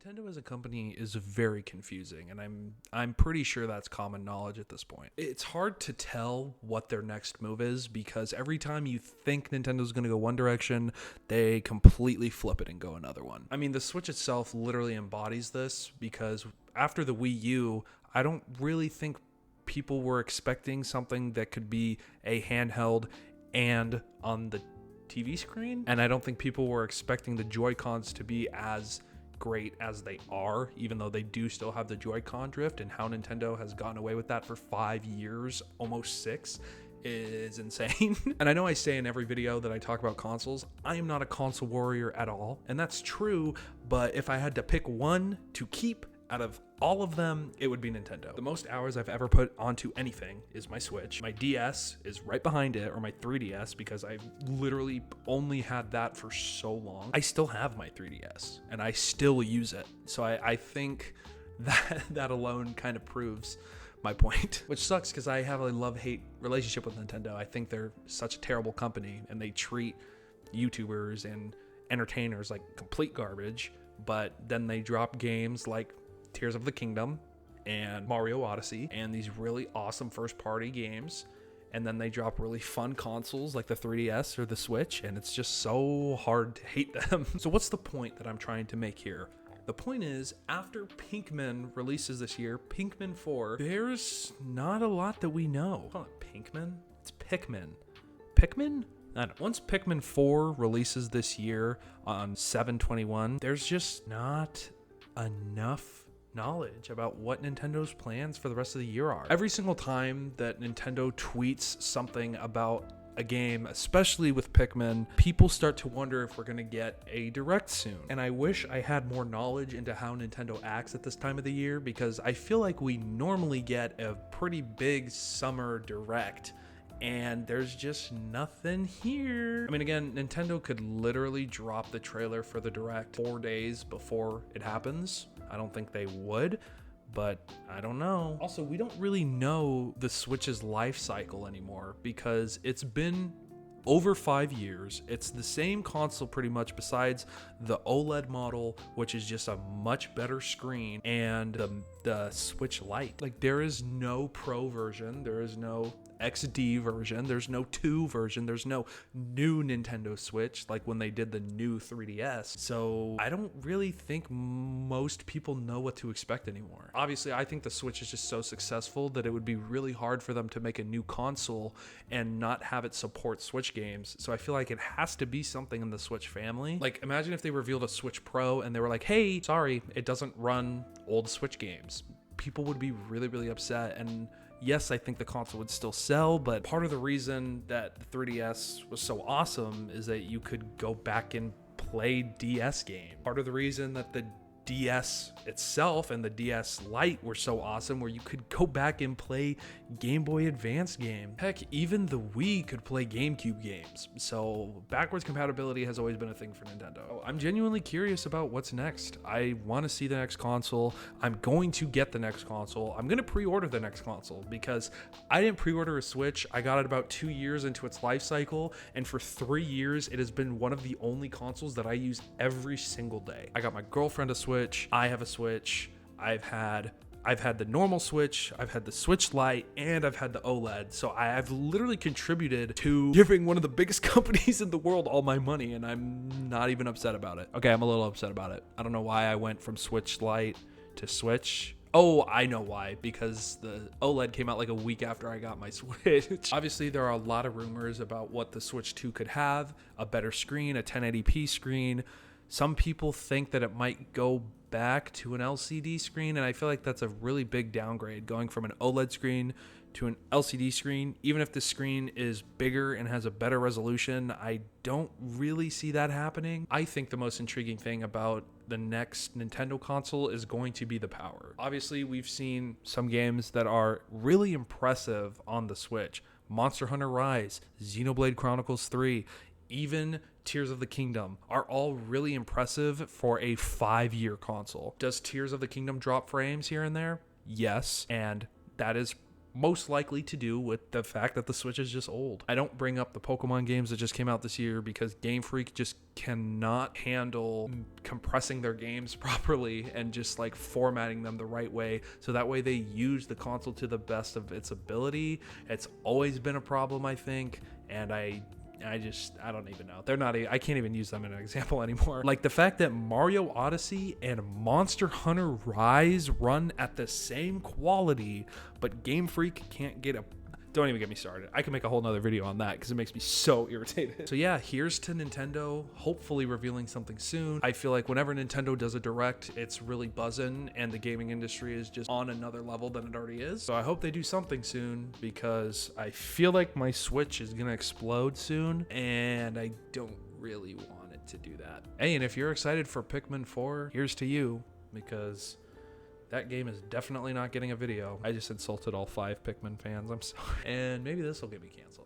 Nintendo as a company is very confusing, and I'm pretty sure that's common knowledge at this point. It's hard to tell what their next move is because every time you think Nintendo's going to go one direction, they completely flip it and go another one. I mean, the Switch itself literally embodies this because after the Wii U, I don't really think people were expecting something that could be a handheld and on the TV screen, and I don't think people were expecting the Joy-Cons to be as great as they are, even though they do still have the Joy-Con drift, and how Nintendo has gotten away with that for 5 years, almost 6, is insane. And I know I say in every video that I talk about consoles, I am not a console warrior at all, and that's true, but if I had to pick one to keep out of all of them, it would be Nintendo. The most hours I've ever put onto anything is my Switch. My DS is right behind it, or my 3DS, because I've literally only had that for so long. I still have my 3DS, and I still use it. So I think that alone kind of proves my point, which sucks because I have a love-hate relationship with Nintendo. I think they're such a terrible company, and they treat YouTubers and entertainers like complete garbage, but then they drop games like Tears of the Kingdom and Mario Odyssey and these really awesome first-party games, and then they drop really fun consoles like the 3DS or the Switch, and it's just so hard to hate them. So what's the point that I'm trying to make here? The point is, after Pikmin releases this year, Pikmin 4, there's not a lot that we know. Call it Pikmin? It's Pikmin. Pikmin? I don't know. Once Pikmin 4 releases this year on 7/21, there's just not enough knowledge about what Nintendo's plans for the rest of the year are. Every single time that Nintendo tweets something about a game, especially with Pikmin, people start to wonder if we're going to get a direct soon. And I wish I had more knowledge into how Nintendo acts at this time of the year, because I feel like we normally get a pretty big summer direct, and there's just nothing here. I mean, again, Nintendo could literally drop the trailer for the direct 4 days before it happens. I don't think they would, but I don't know. Also, we don't really know the Switch's life cycle anymore because it's been over 5 years. It's the same console pretty much, besides the OLED model, which is just a much better screen, and the Switch Lite. Like, there is no Pro version, there is no XD version, there's no 2 version, there's no new Nintendo Switch like when they did the new 3DS. So I don't really think most people know what to expect anymore. Obviously, I think the Switch is just so successful that it would be really hard for them to make a new console and not have it support Switch games. So I feel like it has to be something in the Switch family. Like, imagine if they revealed a Switch Pro and they were like, hey, sorry, it doesn't run old Switch games. People would be really, really upset. And yes, I think the console would still sell, but part of the reason that the 3DS was so awesome is that you could go back and play DS games. Part of the reason that the DS itself and the DS Lite were so awesome, where you could go back and play Game Boy Advance games. Heck, even the Wii could play GameCube games. So backwards compatibility has always been a thing for Nintendo. I'm genuinely curious about what's next. I want to see the next console. I'm going to get the next console. I'm going to pre-order the next console because I didn't pre-order a Switch. I got it about 2 years into its life cycle, and for 3 years it has been one of the only consoles that I use every single day. I got my girlfriend a Switch. I have a Switch. I've had the normal Switch, I've had the Switch Lite, and I've had the OLED. So I've literally contributed to giving one of the biggest companies in the world all my money, and I'm not even upset about it. Okay, I'm a little upset about it. I don't know why I went from Switch Lite to Switch. Oh, I know why, because the OLED came out like a week after I got my Switch. Obviously, there are a lot of rumors about what the Switch 2 could have, a better screen, a 1080p screen. Some people think that it might go back to an LCD screen, and I feel like that's a really big downgrade, going from an OLED screen to an LCD screen. Even if the screen is bigger and has a better resolution, I don't really see that happening. I think the most intriguing thing about the next Nintendo console is going to be the power. Obviously, we've seen some games that are really impressive on the Switch. Monster Hunter Rise, Xenoblade Chronicles 3, even Tears of the Kingdom are all really impressive for a 5-year console. Does Tears of the Kingdom drop frames here and there? Yes, and that is most likely to do with the fact that the Switch is just old. I don't bring up the Pokemon games that just came out this year because Game Freak just cannot handle compressing their games properly and just like formatting them the right way so that way they use the console to the best of its ability. It's always been a problem, I think, and I don't even know. I can't even use them in an example anymore. Like the fact that Mario Odyssey and Monster Hunter Rise run at the same quality, but Game Freak can't get a... Don't even get me started. I can make a whole nother video on that because it makes me so irritated. So yeah, here's to Nintendo, hopefully revealing something soon. I feel like whenever Nintendo does a direct, it's really buzzing and the gaming industry is just on another level than it already is. So I hope they do something soon because I feel like my Switch is gonna explode soon and I don't really want it to do that. Hey, and if you're excited for Pikmin 4, here's to you, because that game is definitely not getting a video. I just insulted all 5 Pikmin fans. I'm sorry. And maybe this will get me canceled.